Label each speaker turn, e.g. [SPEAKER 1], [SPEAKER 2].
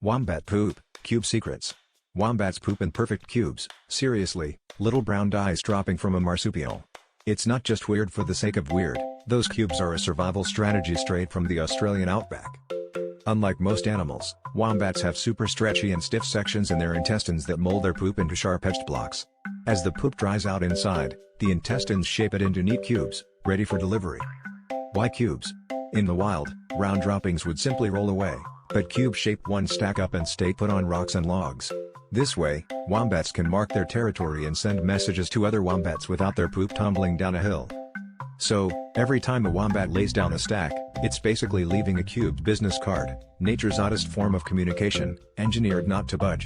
[SPEAKER 1] Wombat poop, cube secrets. Wombats poop in perfect cubes, seriously, little brown dice dropping from a marsupial. It's not just weird for the sake of weird, those cubes are a survival strategy straight from the Australian outback. Unlike most animals, wombats have super stretchy and stiff sections in their intestines that mold their poop into sharp-edged blocks. As the poop dries out inside, the intestines shape it into neat cubes, ready for delivery. Why cubes? In the wild, round droppings would simply roll away, but cube-shaped ones stack up and stay put on rocks and logs. This way, wombats can mark their territory and send messages to other wombats without their poop tumbling down a hill. So, every time a wombat lays down a stack, it's basically leaving a cubed business card, nature's oddest form of communication, engineered not to budge.